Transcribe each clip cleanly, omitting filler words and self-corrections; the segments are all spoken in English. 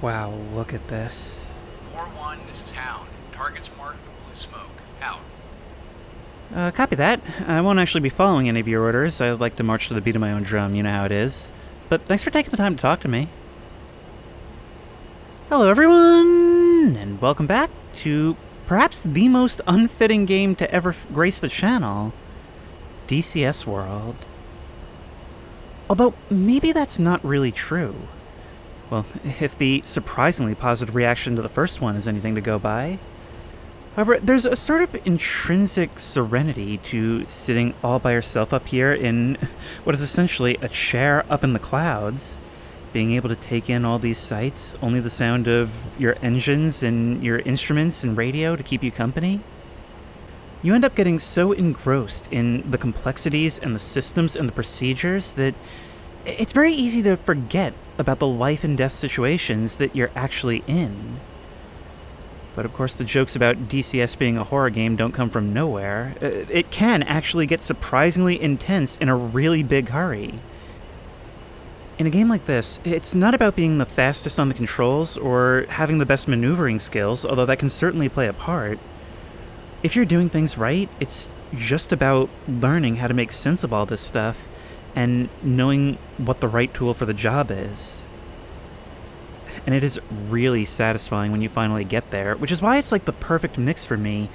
Wow, look at this. Core 1, this is Hound. Targets marked the blue smoke. Out. Copy that. I won't actually be following any of your orders. I like to march to the beat of my own drum, you know how it is. But thanks for taking the time to talk to me. Hello everyone, and welcome back to perhaps the most unfitting game to ever grace the channel, DCS World. Although, maybe that's not really true. Well, if the surprisingly positive reaction to the first one is anything to go by. However, there's a sort of intrinsic serenity to sitting all by yourself up here in what is essentially a chair up in the clouds, being able to take in all these sights, only the sound of your engines and your instruments and radio to keep you company. You end up getting so engrossed in the complexities and the systems and the procedures that it's very easy to forget about the life and death situations that you're actually in. But of course the jokes about DCS being a horror game don't come from nowhere. It can actually get surprisingly intense in a really big hurry. In a game like this, it's not about being the fastest on the controls or having the best maneuvering skills, although that can certainly play a part. If you're doing things right, it's just about learning how to make sense of all this stuff and knowing what the right tool for the job is. And it is really satisfying when you finally get there, which is why it's like the perfect mix for me.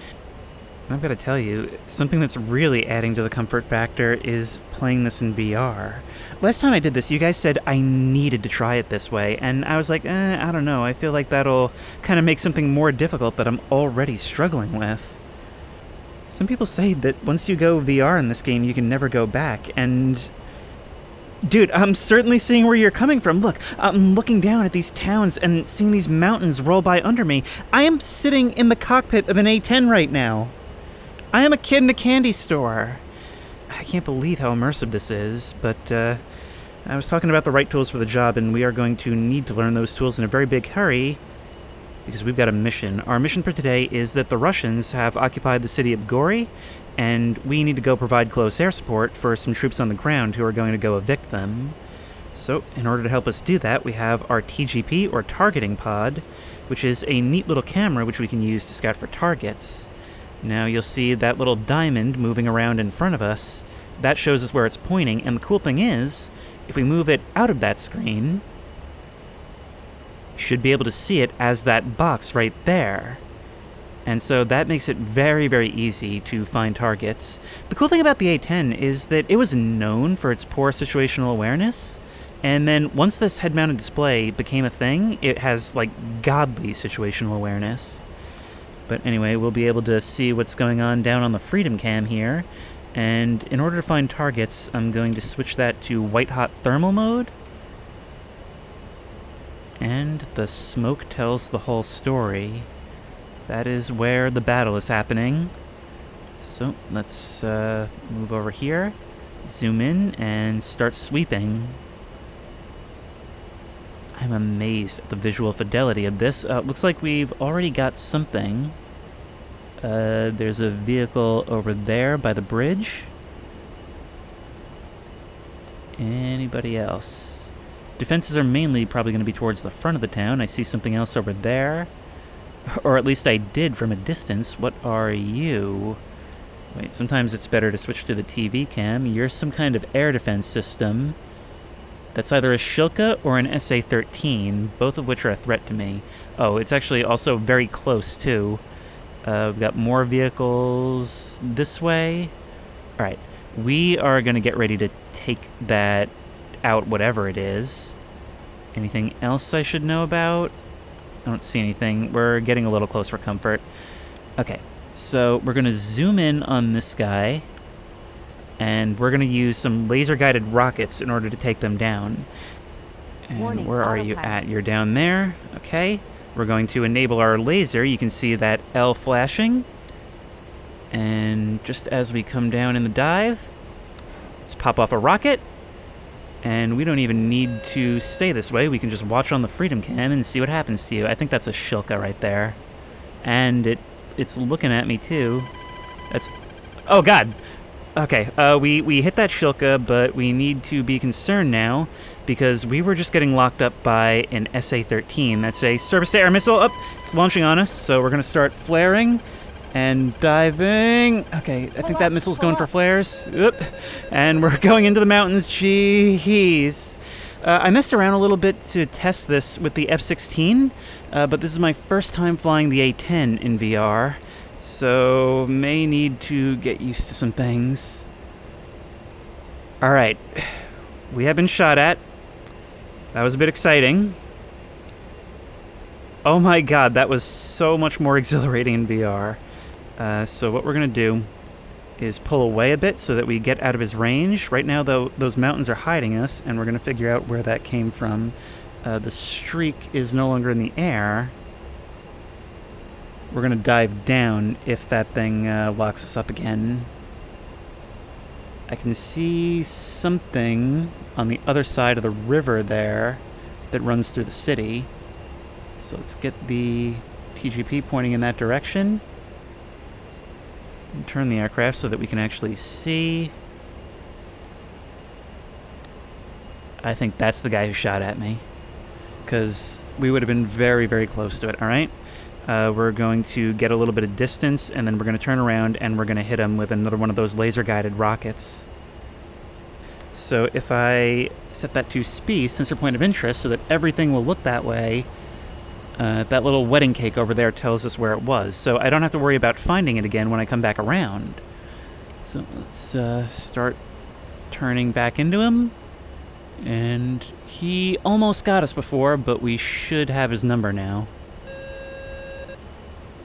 And I've got to tell you, something that's really adding to the comfort factor is playing this in VR. Last time I did this, you guys said I needed to try it this way, and I was like, I don't know, I feel like that'll kind of make something more difficult that I'm already struggling with. Some people say that once you go VR in this game, you can never go back, and dude, I'm certainly seeing where you're coming from. Look, I'm looking down at these towns and seeing these mountains roll by under me. I am sitting in the cockpit of an A-10 right now. I am a kid in a candy store. I can't believe how immersive this is, but I was talking about the right tools for the job, and we are going to need to learn those tools in a very big hurry because we've got a mission. Our mission for today is that the Russians have occupied the city of Gori, and we need to go provide close air support for some troops on the ground who are going to go evict them. So, in order to help us do that, we have our TGP, or targeting pod, which is a neat little camera which we can use to scout for targets. Now, you'll see that little diamond moving around in front of us. That shows us where it's pointing, and the cool thing is, if we move it out of that screen, you should be able to see it as that box right there. And so that makes it very, very easy to find targets. The cool thing about the A-10 is that it was known for its poor situational awareness, and then once this head-mounted display became a thing, it has, like, godly situational awareness. But anyway, we'll be able to see what's going on down on the Freedom Cam here, and in order to find targets, I'm going to switch that to white-hot thermal mode. And the smoke tells the whole story. That is where the battle is happening. So let's move over here, zoom in, and start sweeping. I'm amazed at the visual fidelity of this. Looks like we've already got something. There's a vehicle over there by the bridge. Anybody else? Defenses are mainly probably going to be towards the front of the town. I see something else over there. Or at least I did from a distance. What are you? Wait, sometimes it's better to switch to the TV cam. You're some kind of air defense system. That's either a Shilka or an SA-13, both of which are a threat to me. Oh, it's actually also very close, too. We've got more vehicles this way. Alright, we are going to get ready to take that out, whatever it is. Anything else I should know about? I don't see anything. We're getting a little close for comfort. Okay, so we're going to zoom in on this guy, and we're going to use some laser-guided rockets in order to take them down. And Warning, where are you at? You're down there. Okay. We're going to enable our laser. You can see that L flashing. And just as we come down in the dive, let's pop off a rocket. And we don't even need to stay this way. We can just watch on the Freedom Cam and see what happens to you. I think that's a Shilka right there. And it's looking at me, too. That's... Oh, God! Okay, we hit that Shilka, but we need to be concerned now because we were just getting locked up by an SA-13. That's a surface-to-air missile. Up, it's launching on us, so we're going to start flaring and diving. Okay, I think that missile's going for flares. Oop. And we're going into the mountains. Jeez. I messed around a little bit to test this with the F-16, but this is my first time flying the A-10 in VR, so may need to get used to some things. All right, we have been shot at. That was a bit exciting. Oh my god, that was so much more exhilarating in VR. So what we're going to do is pull away a bit so that we get out of his range. Right now, though, those mountains are hiding us, and we're going to figure out where that came from. The streak is no longer in the air. We're going to dive down if that thing locks us up again. I can see something on the other side of the river there that runs through the city. So let's get the TGP pointing in that direction. And turn the aircraft so that we can actually see. I think that's the guy who shot at me, because we would have been very, very close to it. All right, we're going to get a little bit of distance, and then we're going to turn around and we're going to hit him with another one of those laser-guided rockets. So if I set that to speed, sensor point of interest, so that everything will look that way, that little wedding cake over there tells us where it was, so I don't have to worry about finding it again when I come back around. So let's start turning back into him. And he almost got us before, but we should have his number now.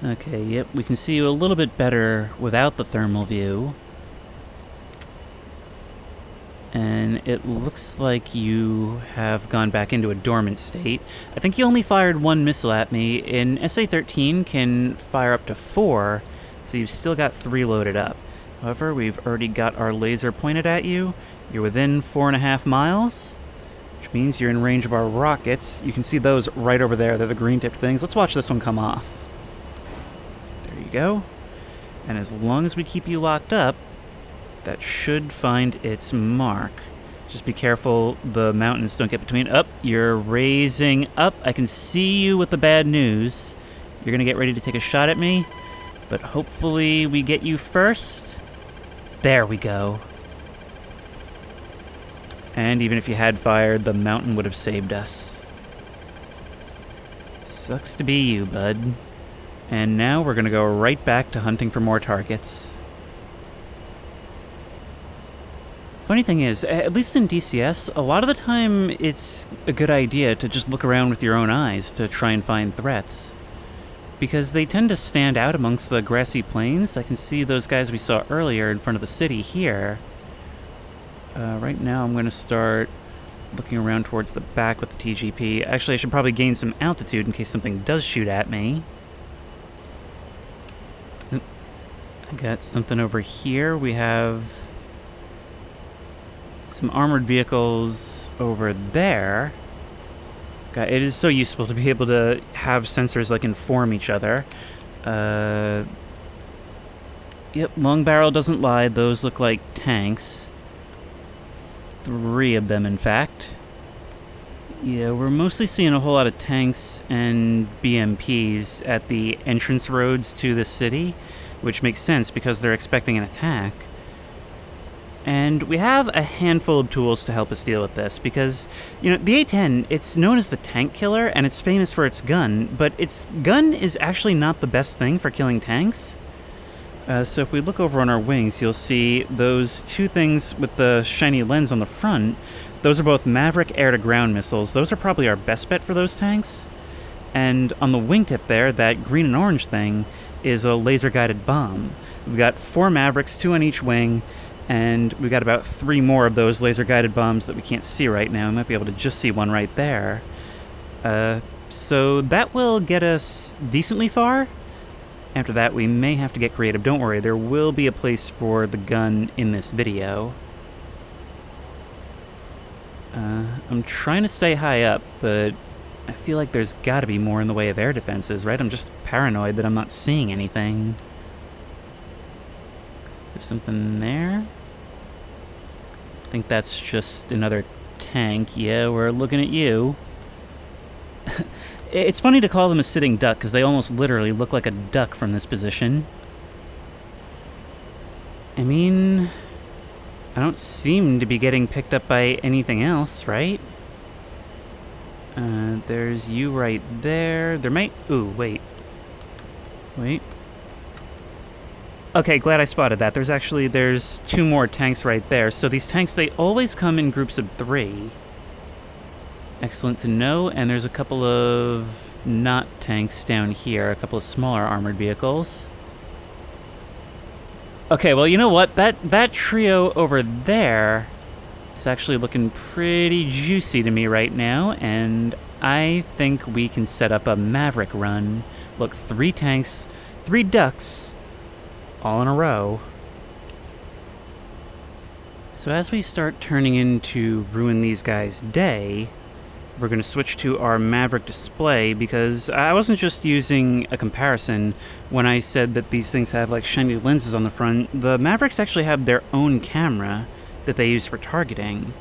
Okay, yep, we can see you a little bit better without the thermal view. And it looks like you have gone back into a dormant state. I think you only fired one missile at me. An SA-13 can fire up to 4, so you've still got 3 loaded up. However, we've already got our laser pointed at you. You're within 4.5 miles, which means you're in range of our rockets. You can see those right over there. They're the green-tipped things. Let's watch this one come off. There you go. And as long as we keep you locked up, that should find its mark. Just be careful the mountains don't get between. Up, you're raising up. I can see you with the bad news. You're going to get ready to take a shot at me, but hopefully we get you first. There we go. And even if you had fired, the mountain would have saved us. Sucks to be you, bud. And now we're going to go right back to hunting for more targets. Funny thing is, at least in DCS, a lot of the time it's a good idea to just look around with your own eyes to try and find threats, because they tend to stand out amongst the grassy plains. I can see those guys we saw earlier in front of the city here. Right now I'm going to start looking around towards the back with the TGP. Actually, I should probably gain some altitude in case something does shoot at me. I got something over here. We have some armored vehicles over there. God, it is so useful to be able to have sensors like inform each other. Yep, long barrel doesn't lie. Those look like tanks. 3 of them, in fact. Yeah, we're mostly seeing a whole lot of tanks and BMPs at the entrance roads to the city, which makes sense because they're expecting an attack. And we have a handful of tools to help us deal with this, because, you know, the A-10, it's known as the tank killer, and it's famous for its gun, but its gun is actually not the best thing for killing tanks. So if we look over on our wings, you'll see those 2 things with the shiny lens on the front. Those are both Maverick air-to-ground missiles. Those are probably our best bet for those tanks. And on the wingtip there, that green and orange thing is a laser-guided bomb. We've got 4 Mavericks, 2 on each wing, and we've got about 3 more of those laser-guided bombs that we can't see right now. We might be able to just see one right there. So that will get us decently far. After that, we may have to get creative. Don't worry, there will be a place for the gun in this video. I'm trying to stay high up, but I feel like there's got to be more in the way of air defenses, right? I'm just paranoid that I'm not seeing anything. Is there something there? I think that's just another tank. Yeah, we're looking at you. It's funny to call them a sitting duck, because they almost literally look like a duck from this position. I mean, I don't seem to be getting picked up by anything else, right? There's you right there. There might... Ooh, wait. Wait. Okay, glad I spotted that. There's 2 more tanks right there. So these tanks, they always come in groups of 3. Excellent to know. And there's a couple of not tanks down here. A couple of smaller armored vehicles. Okay, well, you know what? That trio over there is actually looking pretty juicy to me right now. And I think we can set up a Maverick run. Look, 3 tanks, 3 ducks, all in a row. So as we start turning into ruin these guys' day, we're going to switch to our Maverick display, because I wasn't just using a comparison when I said that these things have like shiny lenses on the front. The Mavericks actually have their own camera that they use for targeting.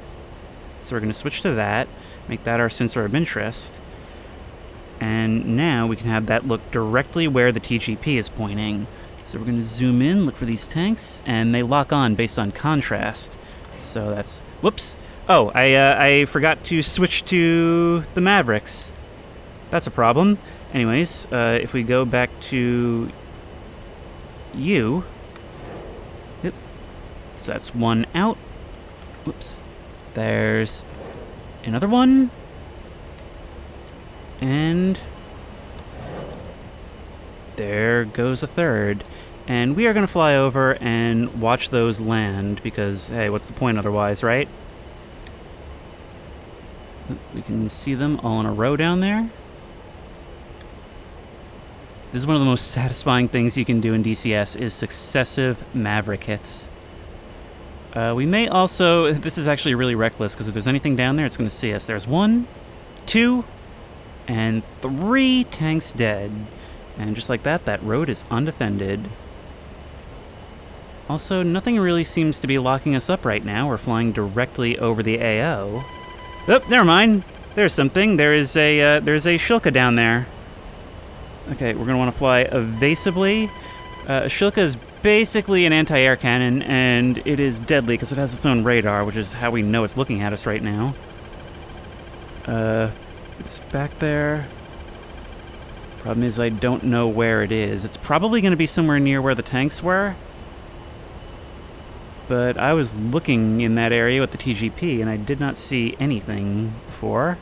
So we're going to switch to that, make that our sensor of interest, and now we can have that look directly where the TGP is pointing. So we're going to zoom in, look for these tanks, and they lock on based on contrast. So that's... Whoops! Oh, I forgot to switch to the Mavericks. That's a problem. Anyways, if we go back to you... Yep. So that's 1 out. Whoops. There's another one. And there goes a 3rd. And we are going to fly over and watch those land, because, hey, what's the point otherwise, right? We can see them all in a row down there. This is one of the most satisfying things you can do in DCS, is successive Maverick hits. We may also... This is actually really reckless, because if there's anything down there, it's going to see us. There's 1, 2, and 3 tanks dead. And just like that, that road is undefended. Also, nothing really seems to be locking us up right now. We're flying directly over the AO. Oh, never mind. There's something. There's a Shilka down there. Okay, we're gonna want to fly evasively. A Shilka is basically an anti-air cannon, and it is deadly because it has its own radar, which is how we know it's looking at us right now. It's back there. Problem is, I don't know where it is. It's probably going to be somewhere near where the tanks were. But I was looking in that area with the TGP, and I did not see anything before.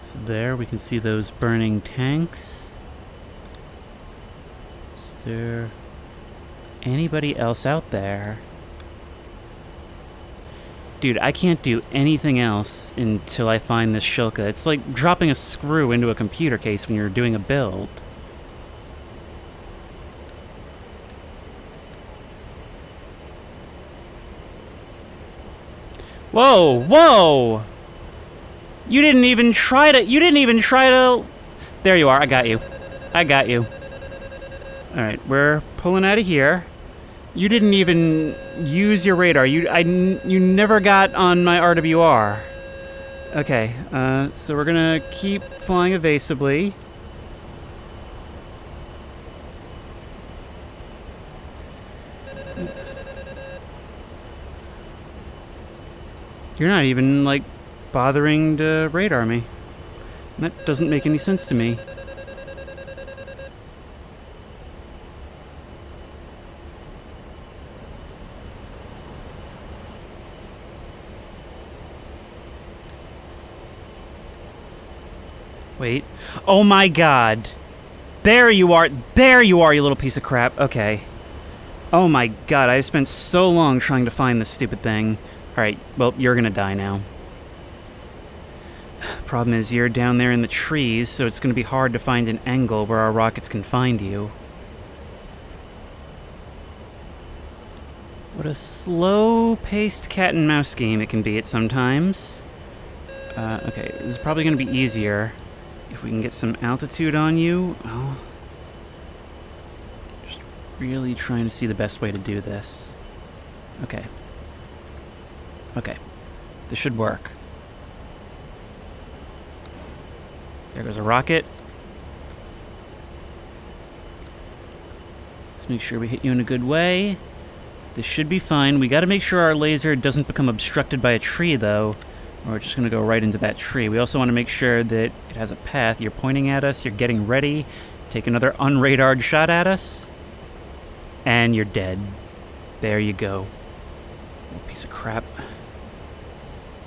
So there, we can see those burning tanks. Is there anybody else out there? Dude, I can't do anything else until I find this Shilka. It's like dropping a screw into a computer case when you're doing a build. Whoa, whoa! You didn't even try to... There you are, I got you. I got you. Alright, we're pulling out of here. You didn't even use your radar. You never got on my RWR. Okay, so we're gonna keep flying evasively. You're not even, like, bothering to radar me. That doesn't make any sense to me. Wait. Oh my god. There you are. There you are, you little piece of crap. Okay. Oh my god, I've spent so long trying to find this stupid thing. Alright, well, you're gonna die now. Problem is, you're down there in the trees, so it's gonna be hard to find an angle where our rockets can find you. What a slow-paced cat-and-mouse game it can be at sometimes. Okay, this is probably gonna be easier if we can get some altitude on you. Oh. Just really trying to see the best way to do this. Okay. Okay. This should work. There goes a rocket. Let's make sure we hit you in a good way. This should be fine. We gotta make sure our laser doesn't become obstructed by a tree, though, or it's just gonna go right into that tree. We also want to make sure that it has a path. You're pointing at us, you're getting ready. Take another unradared shot at us. And you're dead. There you go. Oh, piece of crap.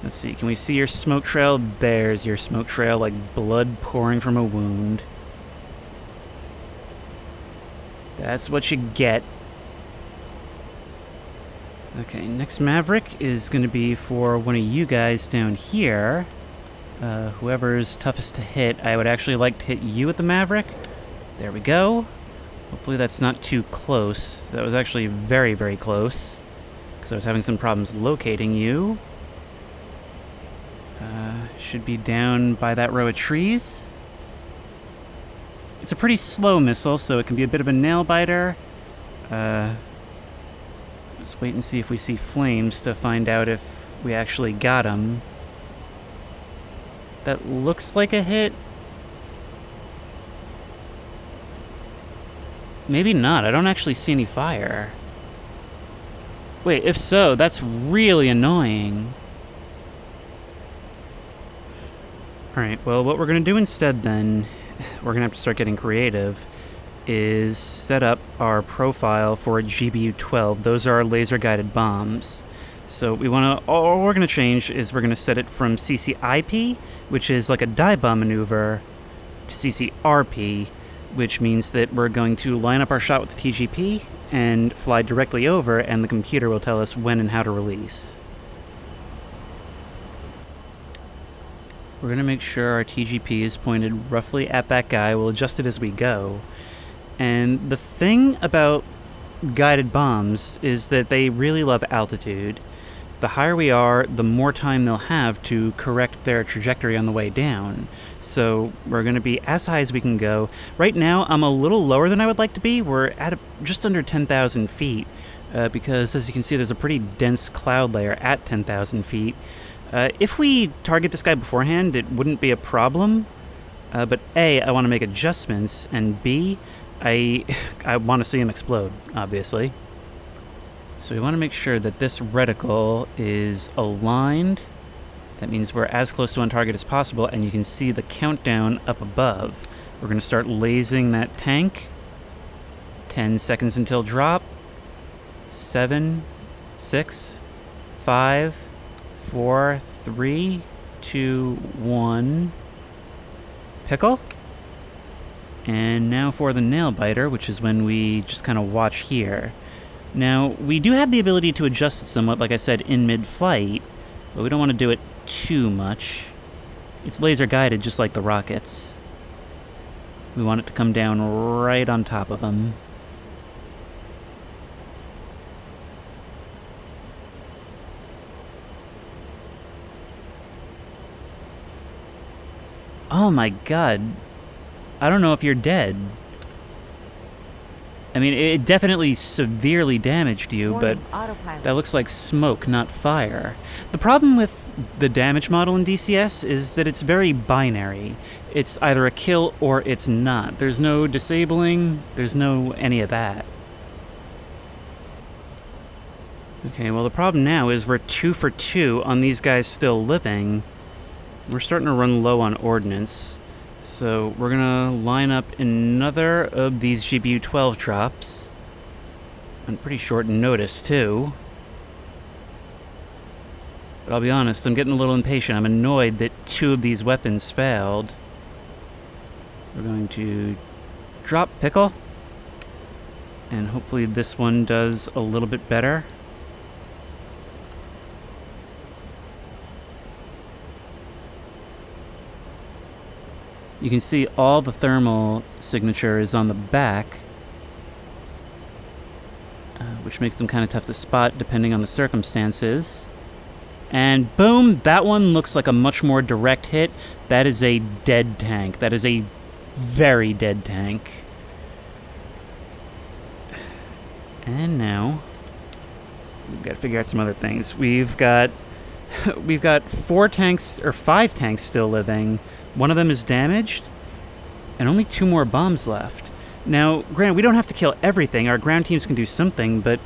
Let's see, can we see your smoke trail? There's your smoke trail, like blood pouring from a wound. That's what you get. Okay, next Maverick is going to be for one of you guys down here. Whoever's toughest to hit. I would actually like to hit you with the Maverick. There we go. Hopefully that's not too close. That was actually very, very close, because I was having some problems locating you. Should be down by that row of trees. It's a pretty slow missile, so it can be a bit of a nail-biter. Let's wait and see if we see flames to find out if we actually got him. That looks like a hit. Maybe not. I don't actually see any fire. Wait, if so, that's really annoying. Alright, well, what we're going to do instead then, we're going to have to start getting creative, is set up our profile for a GBU-12. Those are our laser-guided bombs. So we want to, all we're going to change is we're going to set it from CCIP, which is like a dive bomb maneuver, to CCRP, which means that we're going to line up our shot with the TGP and fly directly over, and the computer will tell us when and how to release. We're going to make sure our TGP is pointed roughly at that guy. We'll adjust it as we go. And the thing about guided bombs is that they really love altitude. The higher we are, the more time they'll have to correct their trajectory on the way down. So we're going to be as high as we can go. Right now, I'm a little lower than I would like to be. We're at just under 10,000 feet because, as you can see, there's a pretty dense cloud layer at 10,000 feet. If we target this guy beforehand, it wouldn't be a problem. But A, I want to make adjustments, and B, I want to see him explode, obviously. So we want to make sure that this reticle is aligned. That means we're as close to on target as possible, and you can see the countdown up above. We're going to start lasing that tank. 10 seconds until drop. 7, 6, 5, 4, 3, 2, 1. Pickle. And now for the nail biter, which is when we just kind of watch here. Now, we do have the ability to adjust it somewhat, like I said, in mid-flight, but we don't want to do it too much. It's laser guided, just like the rockets. We want it to come down right on top of them. Oh my god. I don't know if you're dead. I mean, it definitely severely damaged you, but that looks like smoke, not fire. The problem with the damage model in DCS is that it's very binary. It's either a kill or it's not. There's no disabling, there's no any of that. Okay, well the problem now is we're 2 for 2 on these guys still living. We're starting to run low on ordnance. So we're gonna line up another of these GBU-12 drops on pretty short notice, too. But I'll be honest, I'm getting a little impatient. I'm annoyed that 2 of these weapons failed. We're going to drop Pickle, and hopefully this one does a little bit better. You can see all the thermal signature is on the back, which makes them kind of tough to spot depending on the circumstances. And boom, that one looks like a much more direct hit. That is a dead tank. That is a very dead tank. And now, we've got to figure out some other things. We've got We've got 4 tanks, or 5 tanks still living. One of them is damaged, and only 2 more bombs left. Now, granted, we don't have to kill everything. Our ground teams can do something, but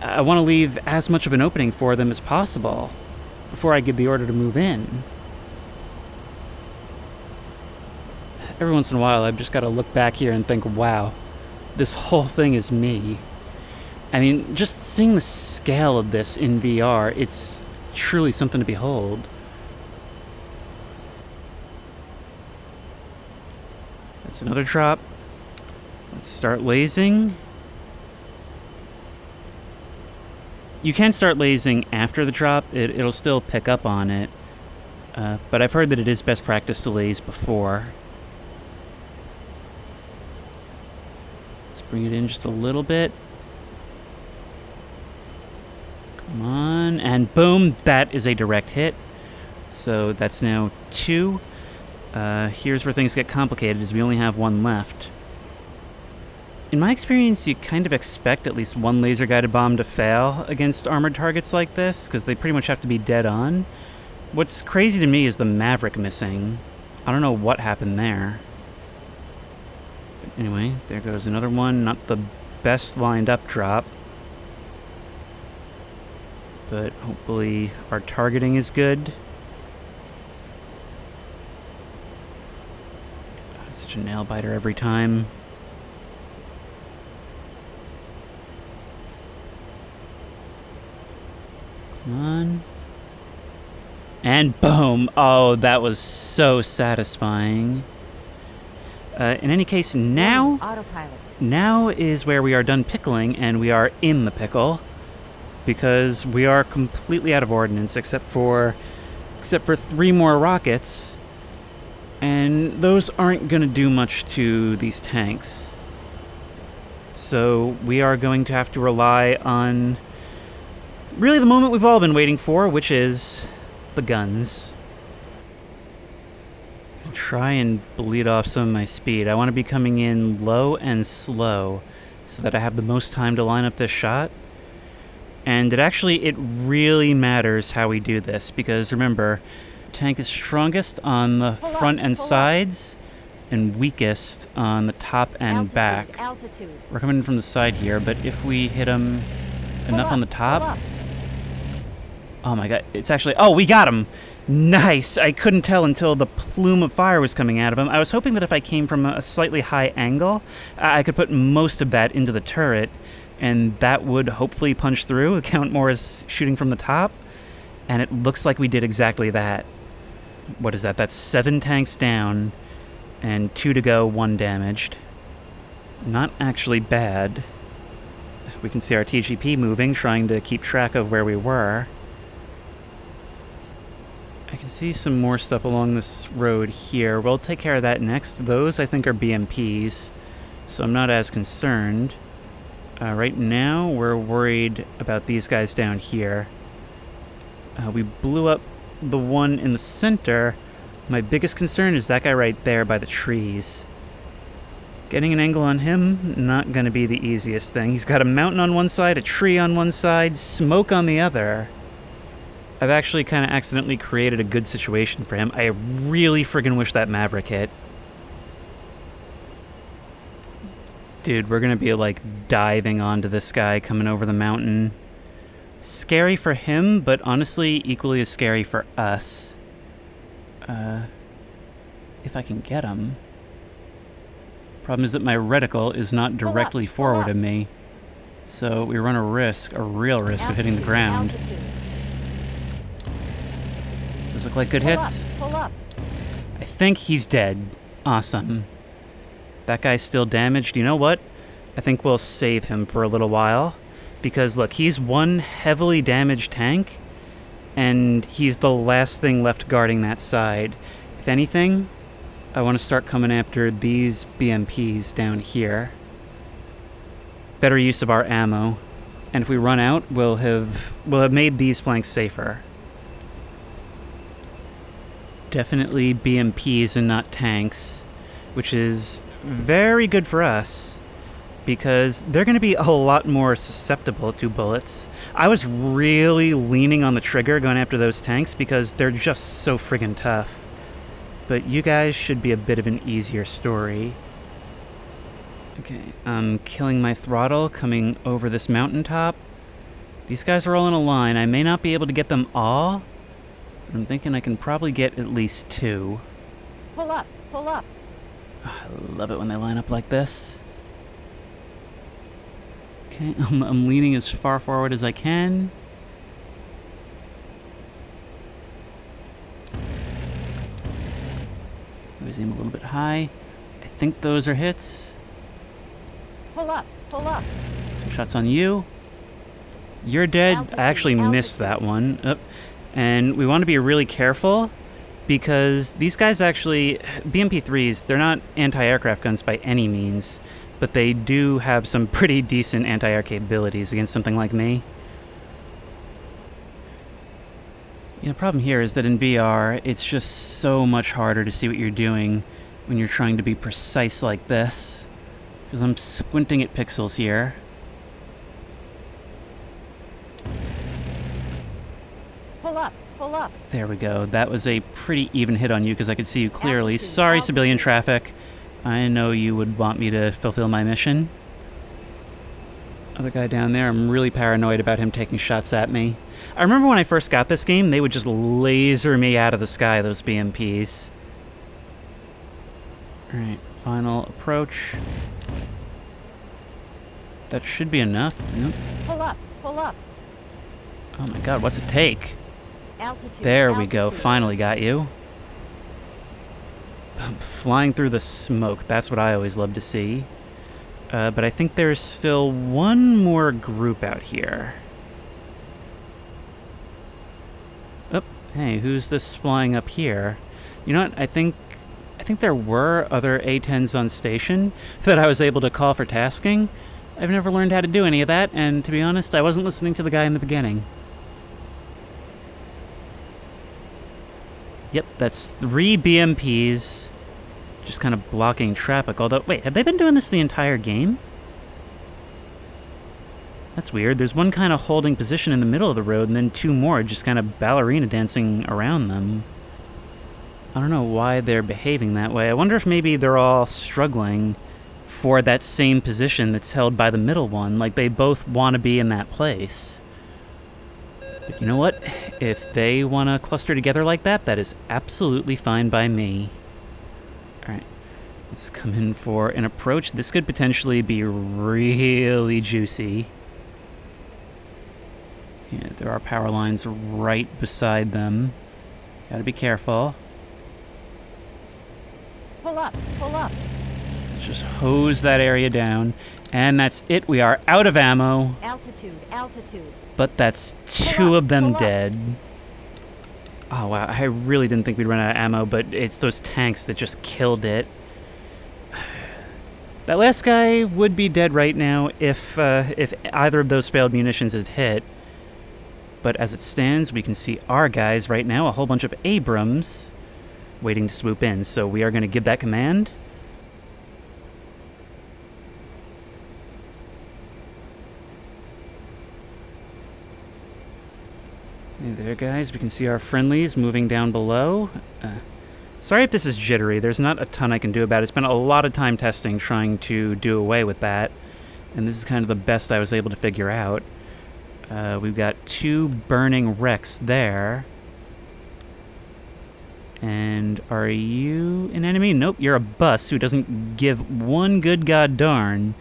I want to leave as much of an opening for them as possible before I give the order to move in. Every once in a while, I've just got to look back here and think, wow, this whole thing is me. I mean, just seeing the scale of this in VR, it's truly something to behold. That's another drop. Let's start lasing. You can start lasing after the drop. It'll still pick up on it. But I've heard that it is best practice to lase before. Let's bring it in just a little bit. Come on. And boom, that is a direct hit. So that's now 2. Here's where things get complicated, is we only have 1 left. In my experience, you kind of expect at least 1 laser-guided bomb to fail against armored targets like this, because they pretty much have to be dead on. What's crazy to me is the Maverick missing. I don't know what happened there. But anyway, there goes another one. Not the best lined-up drop. But hopefully our targeting is good. Such a nail-biter every time. Come on. And boom! Oh, that was so satisfying. In any case, now is where we are done pickling, and we are in the pickle, because we are completely out of ordnance, except for 3 more rockets, and those aren't going to do much to these tanks. So we are going to have to rely on really the moment we've all been waiting for, which is the guns. I'll try and bleed off some of my speed. I want to be coming in low and slow so that I have the most time to line up this shot. And it really matters how we do this, because remember, tank is strongest on the front and sides and weakest on the top and back. We're coming in from the side here, but if we hit him enough on the top... Oh my god, it's actually... Oh, we got him! Nice! I couldn't tell until the plume of fire was coming out of him. I was hoping that if I came from a slightly high angle, I could put most of that into the turret, and that would hopefully punch through, account more as shooting from the top. And it looks like we did exactly that. What is that? That's 7 tanks down, and 2 to go, 1 damaged. Not actually bad. We can see our TGP moving, trying to keep track of where we were. I can see some more stuff along this road here. We'll take care of that next. Those, I think, are BMPs, so I'm not as concerned. Right now, we're worried about these guys down here. We blew up the one in the center. My biggest concern is that guy right there by the trees. Getting an angle on him, not going to be the easiest thing. He's got a mountain on one side, a tree on one side, smoke on the other. I've actually kind of accidentally created a good situation for him. I really friggin' wish that Maverick hit. Dude, we're gonna be, like, diving onto this guy coming over the mountain. Scary for him, but honestly, equally as scary for us. If I can get him. Problem is that my reticle is not directly forward of me. So we run a real risk of hitting the ground. Those look like good hits. I think he's dead. Awesome. That guy's still damaged. You know what? I think we'll save him for a little while. Because, look, he's one heavily damaged tank, and he's the last thing left guarding that side. If anything, I want to start coming after these BMPs down here. Better use of our ammo. And if we run out, we'll have made these flanks safer. Definitely BMPs and not tanks, which is very good for us. because they're going to be a lot more susceptible to bullets. I was really leaning on the trigger going after those tanks because they're just so friggin' tough. But you guys should be a bit of an easier story. Okay, I'm killing my throttle coming over this mountaintop. These guys are all in a line. I may not be able to get them all, but I'm thinking I can probably get at least 2. Pull up, pull up. I love it when they line up like this. Okay, I'm leaning as far forward as I can. Always aim a little bit high. I think those are hits. Pull up, pull up. Some shots on you. You're dead. Altitude, I actually missed that one. And we want to be really careful because these guys actually, BMP-3s, they're not anti-aircraft guns by any means, but they do have some pretty decent anti-air capabilities against something like me. The problem here is that in VR, it's just so much harder to see what you're doing when you're trying to be precise like this. Because I'm squinting at pixels here. Pull up, pull up. There we go. That was a pretty even hit on you because I could see you clearly. Altitude, Sorry, altitude. civilian traffic. I know you would want me to fulfill my mission. Other guy down there, I'm really paranoid about him taking shots at me. I remember when I first got this game, they would just laser me out of the sky, those BMPs. Alright, final approach. That should be enough. Yep. Pull up, pull up. Oh my god, what's it take? Altitude. There we go, altitude. finally got you. Flying through the smoke, that's what I always love to see. But I think there's still one more group out here. Oh, hey, who's this flying up here? You know what, I think there were other A-10s on station that I was able to call for tasking. I've never learned how to do any of that, and to be honest, I wasn't listening to the guy in the beginning. Yep, that's 3 BMPs, just kind of blocking traffic. Although, wait, have they been doing this the entire game? That's weird. There's one kind of holding position in the middle of the road, and then 2 more just kind of ballerina dancing around them. I don't know why they're behaving that way. I wonder if maybe they're all struggling for that same position that's held by the middle one. Like, they both want to be in that place. But you know what? If they want to cluster together like that, that is absolutely fine by me. Alright, let's come in for an approach. This could potentially be really juicy. Yeah, there are power lines right beside them. Gotta be careful. Pull up, pull up. Let's just hose that area down. And that's it. We are out of ammo. Altitude, altitude. But that's Pull 2 up, of them pull up. dead. Oh, wow. I really didn't think we'd run out of ammo, but it's those tanks that just killed it. That last guy would be dead right now if either of those failed munitions had hit. But as it stands, we can see our guys right now, a whole bunch of Abrams, waiting to swoop in. So we are going to give that command. Hey there, guys. We can see our friendlies moving down below. Sorry if this is jittery. There's not a ton I can do about it. I spent a lot of time testing, trying to do away with that. And this is kind of the best I was able to figure out. We've got 2 burning wrecks there. And are you an enemy? Nope, you're a bus who doesn't give one good god darn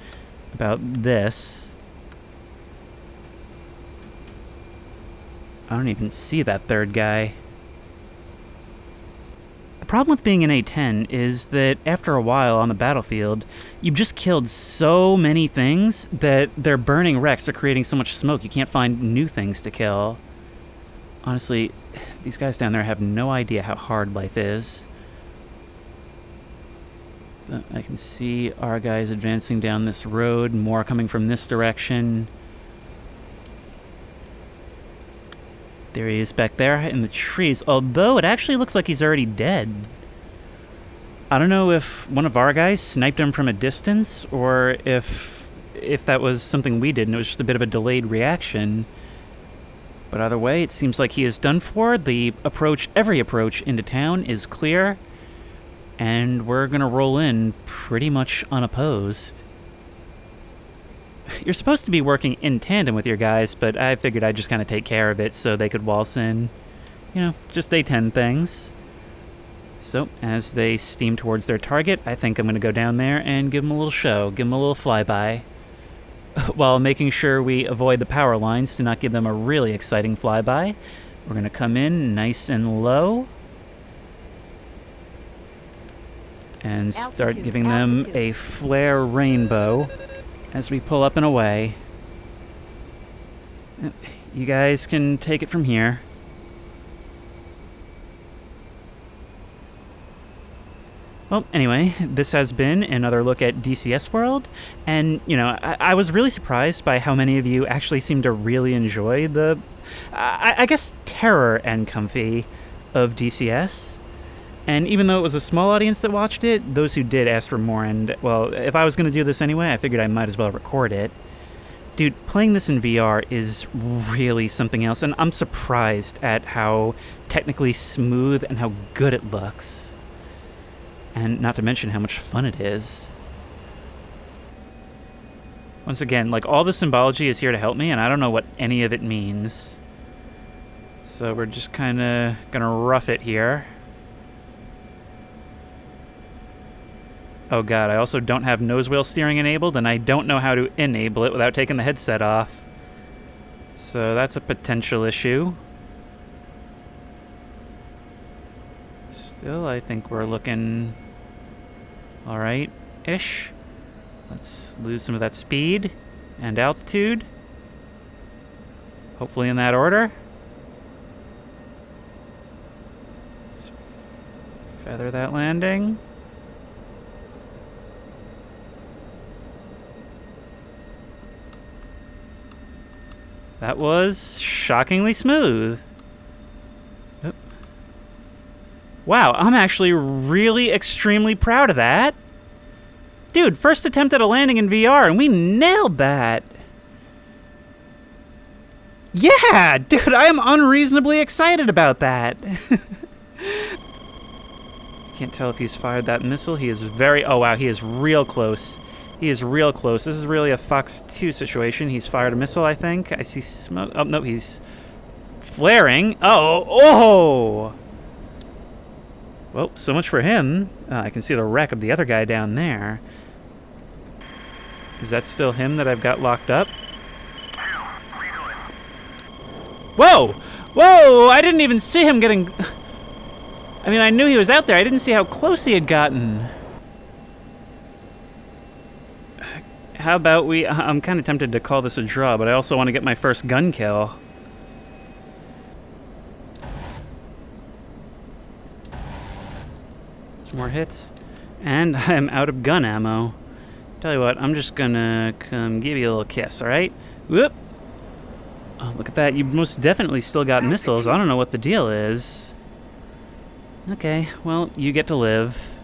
about this. I don't even see that third guy. The problem with being an A-10 is that after a while on the battlefield, you've just killed so many things that their burning wrecks are creating so much smoke you can't find new things to kill. Honestly, these guys down there have no idea how hard life is. But I can see our guys advancing down this road, more coming from this direction. There he is back there in the trees, although it actually looks like he's already dead. I don't know if one of our guys sniped him from a distance, or if if that was something we did and it was just a bit of a delayed reaction. But either way, it seems like he is done for. Every approach into town is clear, and we're gonna roll in pretty much unopposed. You're supposed to be working in tandem with your guys, but I figured I'd just kind of take care of it so they could waltz in. You know, just A-10 things. So, as they steam towards their target, I think I'm going to go down there and give them a little show, give them a little flyby, while making sure we avoid the power lines to not give them a really exciting flyby. We're going to come in nice and low and start giving them a flare rainbow as we pull up and away. You guys can take it from here. Well, anyway, this has been another look at DCS World, and, you know, I was really surprised by how many of you actually seem to really enjoy the, I guess, terror and comfy of DCS. And even though it was a small audience that watched it, those who did asked for more, and, well, if I was going to do this anyway, I figured I might as well record it. Dude, playing this in VR is really something else, and I'm surprised at how technically smooth and how good it looks. And not to mention how much fun it is. Once again, like, all the symbology is here to help me, and I don't know what any of it means. So we're just kind of gonna rough it here. Oh god, I also don't have nose wheel steering enabled, and I don't know how to enable it without taking the headset off. So that's a potential issue. Still, I think we're looking alright-ish. Let's lose some of that speed and altitude. Hopefully in that order. Let's feather that landing. That was shockingly smooth. Wow, I'm actually really extremely proud of that. Dude, first attempt at a landing in VR, and we nailed that. Yeah, dude, I am unreasonably excited about that. Can't tell if he's fired that missile. He is very... Oh, wow, he is real close. He is real close. This is really a Fox 2 situation. He's fired a missile, I think. I see smoke. Oh, no, he's flaring. Oh! Well, so much for him. I can see the wreck of the other guy down there. Is that still him that I've got locked up? Whoa! Whoa! I didn't even see him getting... I mean, I knew he was out there. I didn't see how close he had gotten. How about we... I'm kind of tempted to call this a draw, but I also want to get my first gun kill. More hits, and I'm out of gun ammo. Tell you what, I'm just gonna come give you a little kiss, alright? Whoop! Oh, look at that, you most definitely still got missiles. I don't know what the deal is. Okay, well, you get to live.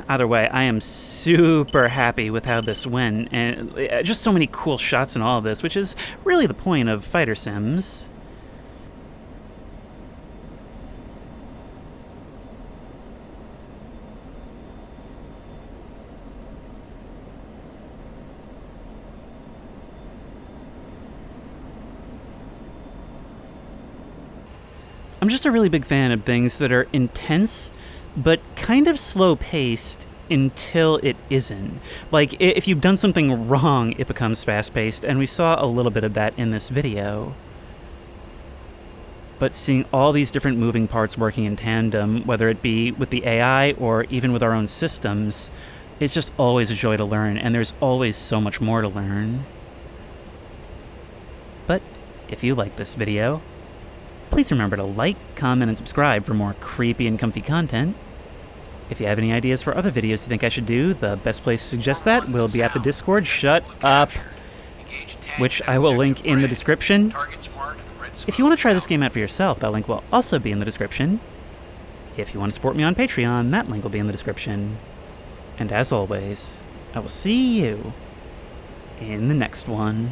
Either way, I am super happy with how this went, and just so many cool shots in all of this, which is really the point of fighter sims. I'm just a really big fan of things that are intense, but kind of slow-paced until it isn't. Like, if you've done something wrong, it becomes fast-paced, and we saw a little bit of that in this video. But seeing all these different moving parts working in tandem, whether it be with the AI or even with our own systems, it's just always a joy to learn, and there's always so much more to learn. But if you like this video, please remember to like, comment, and subscribe for more creepy and comfy content. If you have any ideas for other videos you think I should do, the best place to suggest that will be at the Discord. Shut up! Which I will link in the description. If you want to try this game out for yourself, that link will also be in the description. If you want to support me on Patreon, that link will be in the description. And as always, I will see you in the next one.